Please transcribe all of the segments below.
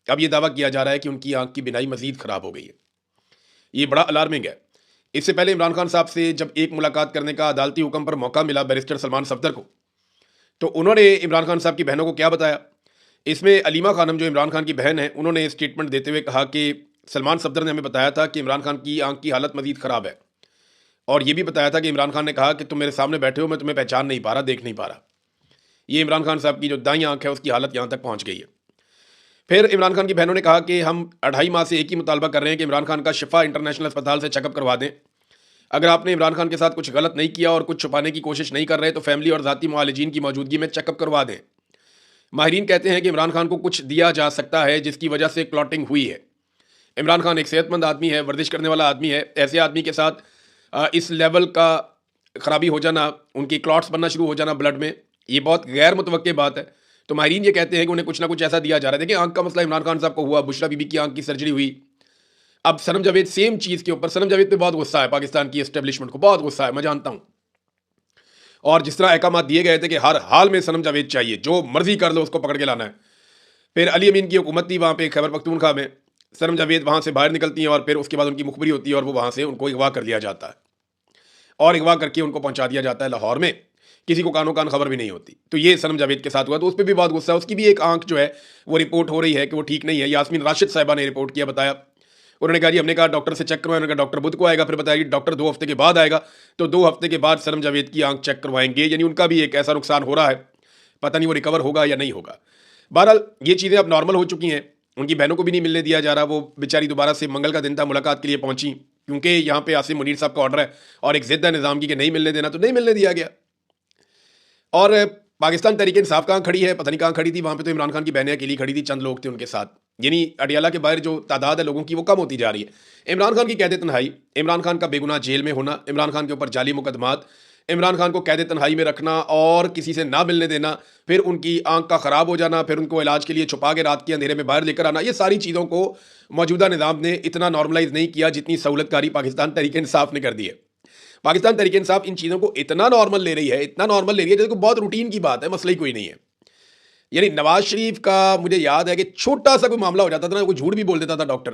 अब ये दावा किया जा रहा है कि उनकी आंख की बिनाई मजीद खराब हो गई है। ये बड़ा अलार्मिंग है। इससे पहले इमरान खान साहब से जब एक मुलाकात करने का अदालती हुक्म पर मौका मिला बैरिस्टर सलमान सफदर को, तो उन्होंने इमरान खान साहब की बहनों को क्या बताया। इसमें अलीमा खानम जो इमरान खान की बहन है, उन्होंने स्टेटमेंट देते हुए कहा कि सलमान सफदर ने हमें बताया था कि इमरान खान की आंख की हालत मजीद खराब है, और ये भी बताया था कि इमरान खान ने कहा कि तुम मेरे सामने बैठे हो, मैं तुम्हें पहचान नहीं पा रहा, देख नहीं पा रहा। ये इमरान खान साहब की जो दाई आंख है उसकी हालत यहाँ तक पहुँच गई है। फिर इमरान खान की बहनों ने कहा कि हम 2.5 माह से एक ही मुतालबा कर रहे हैं कि इमरान खान का शिफा इंटरनेशनल अस्पताल से चेकअप करवा दें। अगर आपने इमरान खान के साथ कुछ गलत नहीं किया और कुछ छुपाने की कोशिश नहीं कर रहे तो फैमिली और ज़ाती मुआलिजीन की मौजूदगी में चेकअप करवा दें। माहिरीन कहते हैं कि इमरान खान को कुछ दिया जा सकता है जिसकी वजह से क्लॉटिंग हुई है। इमरान खान एक सेहतमंद आदमी है, वर्जिश करने वाला आदमी है। ऐसे आदमी के साथ इस लेवल का खराबी हो जाना, उनकी क्लॉट्स बनना शुरू हो जाना ब्लड में, ये बहुत गैर मुतवक्के बात है। तो माहिरीन ये कहते हैं कि उन्हें कुछ ना कुछ ऐसा दिया जा रहा है। देखिए, आंख का मसला इमरान खान साहब को हुआ, बुशरा बीबी की आंख की सर्जरी हुई। अब सनम जावेद सेम चीज़ के ऊपर, सनम जावेद पे बहुत गुस्सा है, पाकिस्तान की एस्टेब्लिशमेंट को बहुत गुस्सा है, मैं जानता हूँ। और जिस तरह अहकाम दिए गए थे कि हर हाल में सनम जावेद चाहिए, जो मर्जी कर लो उसको पकड़ के लाना है। फिर अली अमीन की हुकूमत थी वहाँ पे खैबर पख्तूनख्वा में, सनम जावेद वहाँ से बाहर निकलती हैं और फिर उसके बाद उनकी मुखबरी होती है और वो वहाँ से उनको अगवा कर लिया जाता है और अगवा करके उनको पहुँचा दिया जाता है लाहौर में। किसी को कानो कान खबर भी नहीं होती। तो ये सनम जावेद के साथ हुआ, तो उस पर भी बहुत गुस्सा है। उसकी भी एक आंख जो है वो रिपोर्ट हो रही है कि वो ठीक नहीं है। यास्मीन राशिद साहिबा ने रिपोर्ट किया, बताया। उन्होंने कहा जी हमने कहा डॉक्टर से चेक करवाएं, उन्होंने कहा डॉक्टर बुध को आएगा। फिर बताया कि डॉक्टर 2 हफ्ते के बाद आएगा। तो 2 हफ्ते के बाद सनम जावेद की आंख चेक करवाएंगे, यानी उनका भी एक ऐसा नुकसान हो रहा है, पता नहीं वो रिकवर होगा या नहीं होगा। बहरहाल ये चीज़ें अब नॉर्मल हो चुकी हैं। उनकी बहनों को भी नहीं मिलने दिया जा रहा। वो बेचारी दोबारा से मंगल का दिन था, मुलाकात के लिए पहुंची, क्योंकि यहाँ पे आसिम मुनीर साहब का ऑर्डर है और एक जिद्द है निज़ाम की कि नहीं मिलने देना, तो नहीं मिलने दिया गया। और पाकिस्तान तहरीक इंसाफ कहाँ खड़ी है, पता नहीं कहाँ खड़ी थी। वहाँ पे तो इमरान खान की बहनें अकेली खड़ी थी, चंद लोग थे उनके साथ। यानी अडियाला के बाहर जो तादाद है लोगों की वो कम होती जा रही है। इमरान खान की कैद तन्हाई, इमरान खान का बेगुनाह जेल में होना, इमरान खान के ऊपर जाली मुकदमात, इमरान खान को कैद तन्हाई में रखना और किसी से ना मिलने देना, फिर उनकी आंख का ख़राब हो जाना, फिर उनको इलाज के लिए छुपा के रात के अंधेरे में बाहर लेकर आना, ये सारी चीज़ों को मौजूदा निज़ाम ने इतना नॉर्मलाइज नहीं किया जितनी सहूलतकारी पाकिस्तान तहरीक इंसाफ ने कर दी है। पाकिस्तान तहरीक इंसाफ इन चीज़ों को इतना नॉर्मल ले रही है, इतना नॉर्मल ले रही है जैसे बहुत रूटीन की बात है, मसला ही कोई नहीं है। यानी नवाज शरीफ का मुझे याद है कि छोटा सा कोई मामला हो जाता था ना, कोई झूठ भी बोल देता था डॉक्टर,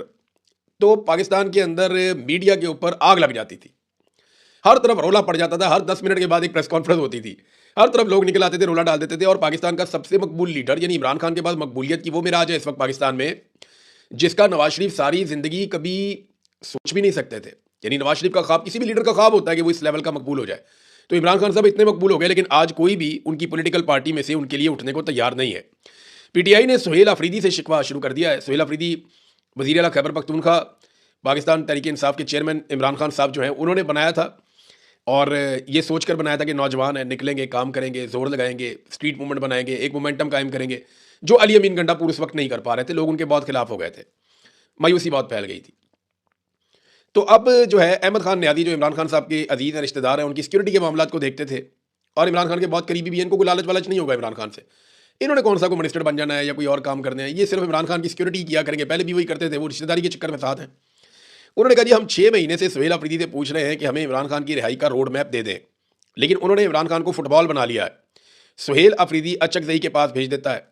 तो पाकिस्तान के अंदर मीडिया के ऊपर आग लग जाती थी। हर तरफ रोला पड़ जाता था, हर 10 मिनट के बाद एक प्रेस कॉन्फ्रेंस होती थी, हर तरफ लोग निकल आते थे, रोला डाल देते थे। और पाकिस्तान का सबसे मकबूल लीडर यानी इमरान खान के पास मकबूलियत की वो मिराज है इस वक्त पाकिस्तान में, जिसका नवाज शरीफ सारी जिंदगी कभी सोच भी नहीं सकते थे। यानी नवाज शरीफ का ख्वाब, किसी भी लीडर का ख्वाब होता है कि वो इस लेवल का मकबूल हो जाए। तो इमरान खान साहब इतने मकबूल हो गए, लेकिन आज कोई भी उनकी पॉलिटिकल पार्टी में से उनके लिए उठने को तैयार नहीं है। पीटीआई ने सुहेल अफरीदी से शिकवा शुरू कर दिया है। सुहेल अफरीदी वज़ीर आला खैबर पख्तूनख्वा, पाकिस्तान तहरीक इंसाफ के चेयरमैन इमरान खान साहब जो हैं उन्होंने बनाया था, और ये सोचकर बनाया था कि नौजवान हैं, निकलेंगे, काम करेंगे, जोर लगाएंगे, स्ट्रीट मूवमेंट बनाएंगे, एक मोमेंटम कायम करेंगे, जो अली अमीन गंडापुर उस वक्त नहीं कर पा रहे थे। लोग उनके बहुत खिलाफ हो गए थे, मायूसी बहुत फैल गई थी। तो अब जो है अहमद खान न्यादी, जो इमरान खान साहब के अजीज हैं, रिश्तेदार हैं, उनकी सिक्योरिटी के मामला को देखते थे और इमरान खान के बहुत करीबी भी हैं। इनको कोई लालच वालच नहीं होगा इमरान खान से। इन्होंने कौन सा कोई मिनिस्टर बन जाना है या कोई और काम करने हैं, ये सिर्फ इमरान खान की सिक्योरिटी किया करेंगे। पहले भी वही करते थे, वो रिश्तेदारी के चक्कर में साथ हैं। उन्होंने कहा जी हम 6 महीने से सुहेल अफरीदी से पूछ रहे हैं कि हमें इमरान खान की रिहाई का रोड मैप दे दें, लेकिन उन्होंने इमरान खान को फुटबॉल बना लिया है। सुहेल अफरीदी अचकजई के पास भेज देता है,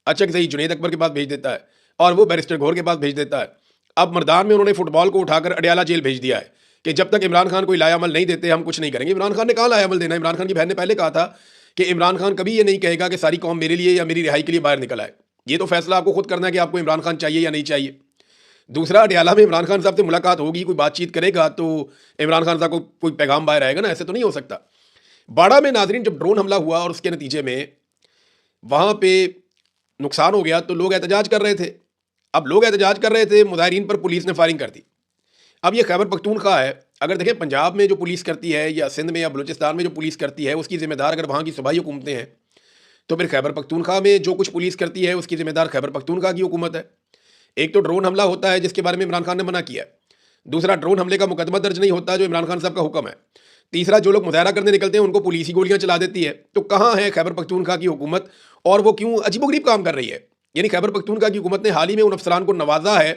अचकजई जुनैद अकबर के पास भेज देता है, और वो बैरिस्टर घोर के पास भेज देता है। अब मर्दान में उन्होंने फुटबॉल को उठाकर अडियाला जेल भेज दिया है कि जब तक इमरान खान कोई लायामल नहीं देते हम कुछ नहीं करेंगे। इमरान खान ने कहाँ लायामल देना है? इमरान खान की बहन ने पहले कहा था कि इमरान खान कभी ये नहीं कहेगा कि सारी कौम मेरे लिए या मेरी रिहाई के लिए बाहर निकल आए। ये तो फैसला आपको खुद करना है कि आपको इमरान खान चाहिए या नहीं चाहिए। दूसरा, अडियाला में इमरान खान साहब से मुलाकात होगी, कोई बातचीत करेगा तो इमरान खान साहब को कोई पैगाम बाहर आएगा ना, ऐसे तो नहीं हो सकता। बाड़ा में नाजरीन जब ड्रोन हमला हुआ और उसके नतीजे में वहाँ पे नुकसान हो गया तो लोग एहतजाज कर रहे थे। अब लोग एहतजाज कर रहे थे, मुजाहिरीन पर पुलिस ने फायरिंग कर दी। अब ये खैबर पख्तूनख्वा है, अगर देखें पंजाब में जो पुलिस करती है या सिंध में या बलूचिस्तान में जो पुलिस करती है उसकी जिम्मेदार अगर वहाँ की सूबाई हुकूमतें हैं, तो फिर खैबर पख्तूनख्वा में जो कुछ पुलिस करती है उसकी जिम्मेदार खैबर पख्तूनख्वा की हुकूमत है। एक तो ड्रोन हमला होता है जिसके बारे में इमरान खान ने मना किया है। दूसरा, ड्रोन हमले का मुकदमा दर्ज नहीं होता जो इमरान खान साहब का हुक्म है। तीसरा, जो लोग मुजाहरा करने निकलते हैं उनको पुलिस ही गोलियां चला देती है। तो कहाँ है खैबर पख्तूनख्वा की हुकूमत, और वो क्यों अजीबोगरीब काम कर रही है? यानी खैबर पख्तूनख्वा की हुकूमत ने हाल ही में उन अफसरान को नवाजा है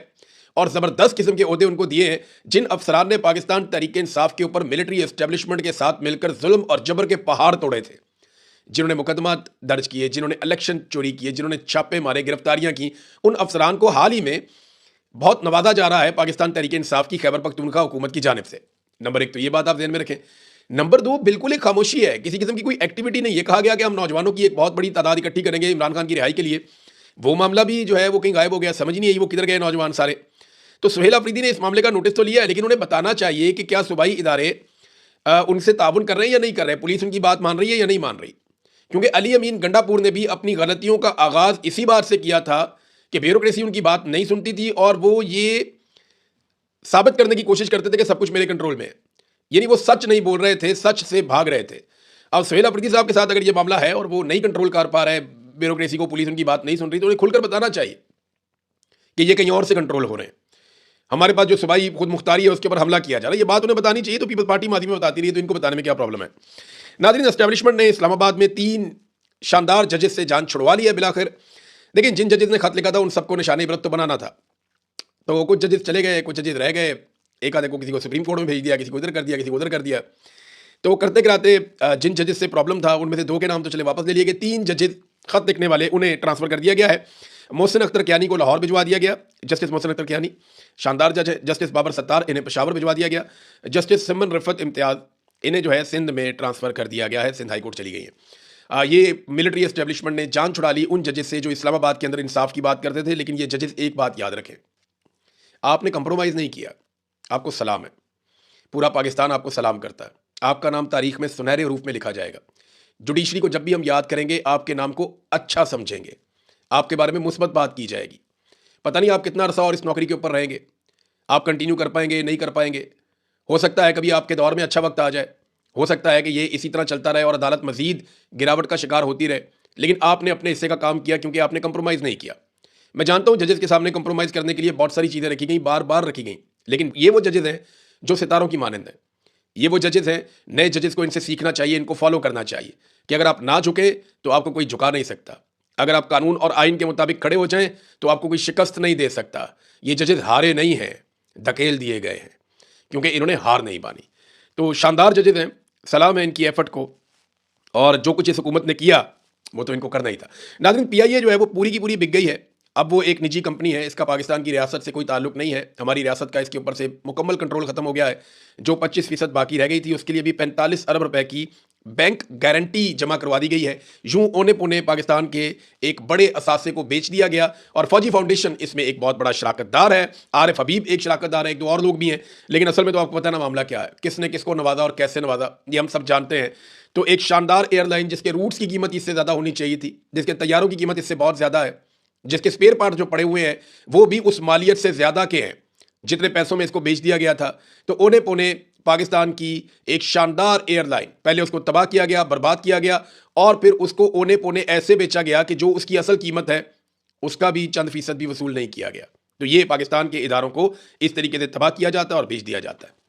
और ज़बरदस्त किस्म के ओहदे उनको दिए हैं जिन अफसरान ने पाकिस्तान तहरीक इंसाफ के ऊपर मिलिट्री एस्टेब्लिशमेंट के साथ मिलकर जुल्म और जबर के पहाड़ तोड़े थे। जिन्होंने मुकदमा दर्ज किए, जिन्होंने इलेक्शन चोरी किए, जिन्होंने छापे मारे, गिरफ्तारियां की, उन अफसरान को हाल ही में बहुत नवाजा जा रहा है पाकिस्तान तहरीक इंसाफ की खैबर पख्तूनख्वा हुकूमत की जानिब से। नंबर एक तो ये बात आप ध्यान में रखें। नंबर दो, बिल्कुल एक खामोशी है, किसी किस्म की कोई एक्टिविटी नहीं है। कहा गया कि हम नौजवानों की एक बहुत बड़ी तादाद इकट्ठी करेंगे इमरान खान की रिहाई के लिए, वो मामला भी जो है वो कहीं गायब हो गया, समझ नहीं आई वो किधर गए नौजवान सारे। तो सुहेल अफरीदी ने इस मामले का नोटिस तो लिया है, लेकिन उन्हें बताना चाहिए कि क्या सूबाई इदारे उनसे ताउन कर रहे हैं या नहीं कर रहे हैं, पुलिस उनकी बात मान रही है या नहीं मान रही। क्योंकि अली अमीन गंडापुर ने भी अपनी गलतियों का आगाज इसी बात से किया था कि ब्यूरोक्रेसी उनकी बात नहीं सुनती थी और वो ये साबित करने की कोशिश करते थे कि सब कुछ मेरे कंट्रोल में है। यानी वो सच नहीं बोल रहे थे, सच से भाग रहे थे। अब सुहेल अफरीदी साहब के साथ अगर ये मामला है और वो नहीं कंट्रोल कर पा रहे हैं ब्यूरोक्रेसी को, पुलिस उनकी बात नहीं सुन रही, तो उन्हें खुलकर बताना चाहिए कि ये कहीं और से कंट्रोल हो रहे हैं। हमारे पास जो सूबाई खुद मुख्तारी है उसके ऊपर हमला किया जा रहा है, ये बात उन्हें बतानी चाहिए। तो पीपल्स पार्टी माजी में बताती रही है, तो इनको बताने में क्या प्रॉब्लम है। नाज़रीन, एस्टेब्लिशमेंट ने इस्लामाबाद में 3 शानदार जजेस से जान छुड़वा ली है बिलाखिर। लेकिन जिन जजेस ने खत लिखा था उन सबको निशाने इबरत तो बनाना था, तो कुछ जजेस चले गए, कुछ जजेस रह गए। एक आधे को किसी को सुप्रीम कोर्ट में भेज दिया, किसी को इधर कर दिया, किसी को उधर कर दिया। तो करते कराते जिन जजेस से प्रॉब्लम था उनमें से 2 के नाम तो चले वापस ले लिए गए। 3 जजेस खत लिखने वाले उन्हें ट्रांसफर कर दिया गया है। मोहसिन अख्तर कियानी को लाहौर भिजवा दिया गया, जस्टिस मोहसिन अख्तर कियानी शानदार जज है। जस्टिस बाबर सत्तार इन्हें पेशावर भिजवा दिया गया। जस्टिस सिमन रफत इम्तियाज इन्हें जो है सिंध में ट्रांसफर कर दिया गया है, सिंध हाई कोर्ट चली गई है। ये मिलिट्री एस्टेब्लिशमेंट ने जान छुड़ा ली उन जजेस से जो इस्लामाबाद के अंदर इंसाफ की बात करते थे। लेकिन ये जजेस एक बात याद रखें, आपने कंप्रोमाइज़ नहीं किया, आपको सलाम है, पूरा पाकिस्तान आपको सलाम करता है, आपका नाम तारीख में सुनहरे रूप में लिखा जाएगा। जुडिशरी को जब भी हम याद करेंगे आपके नाम को अच्छा समझेंगे, आपके बारे में मुस्बत बात की जाएगी। पता नहीं आप कितना अरसा और इस नौकरी के ऊपर रहेंगे, आप कंटिन्यू कर पाएंगे नहीं कर पाएंगे। हो सकता है कभी आपके दौर में अच्छा वक्त आ जाए, हो सकता है कि ये इसी तरह चलता रहे और अदालत मजीद गिरावट का शिकार होती रहे। लेकिन आपने अपने हिस्से का काम किया क्योंकि आपने कंप्रोमाइज़ नहीं किया। मैं जानता हूं जजेस के सामने कंप्रोमाइज़ करने के लिए बहुत सारी चीज़ें रखी गई, बार बार रखी गई, लेकिन ये वो जजेस हैं जो सितारों की मानंद हैं। ये वो जजेस हैं, नए जजेस को इनसे सीखना चाहिए, इनको फॉलो करना चाहिए कि अगर आप ना झुके तो आपको कोई झुका नहीं सकता। अगर आप कानून और आइन के मुताबिक खड़े हो जाएं तो आपको कोई शिकस्त नहीं दे सकता। ये जजेस हारे नहीं हैं, धकेल दिए गए हैं क्योंकि इन्होंने हार नहीं मानी। तो शानदार जजेस हैं, सलाम है इनकी एफर्ट को, और जो कुछ इस हुकूमत ने किया वो तो इनको करना ही था। नाज़रीन, पीआईए जो है वो पूरी की पूरी बिक गई है। अब वो एक निजी कंपनी है, इसका पाकिस्तान की रियासत से कोई ताल्लुक नहीं है। हमारी रियासत का इसके ऊपर से मुकम्मल कंट्रोल खत्म हो गया है। जो 25% बाकी रह गई थी उसके लिए भी 45 अरब रुपए की बैंक गारंटी जमा करवा दी गई है। यूं औने पौने पाकिस्तान के एक बड़े असासे को बेच दिया गया और फौजी फाउंडेशन इसमें एक बहुत बड़ा शराकतदार है। आरिफ हबीब एक शराकतदार है, एक दो और लोग भी हैं। लेकिन असल में तो आपको पता है ना मामला क्या है, किसने किसको नवाजा और कैसे नवाजा, ये हम सब जानते हैं। तो एक शानदार एयरलाइन जिसके रूट्स की कीमत इससे ज़्यादा होनी चाहिए थी, जिसके तैयारों की कीमत इससे बहुत ज़्यादा है, जिसके स्पेयर पार्ट जो पड़े हुए हैं वो भी उस मालियत से ज़्यादा के हैं जितने पैसों में इसको बेच दिया गया था। तो औने पौने पाकिस्तान की एक शानदार एयरलाइन, पहले उसको तबाह किया गया, बर्बाद किया गया और फिर उसको औने पौने ऐसे बेचा गया कि जो उसकी असल कीमत है उसका भी चंद फीसद भी वसूल नहीं किया गया। तो ये पाकिस्तान के इदारों को इस तरीके से तबाह किया जाता है और बेच दिया जाता है।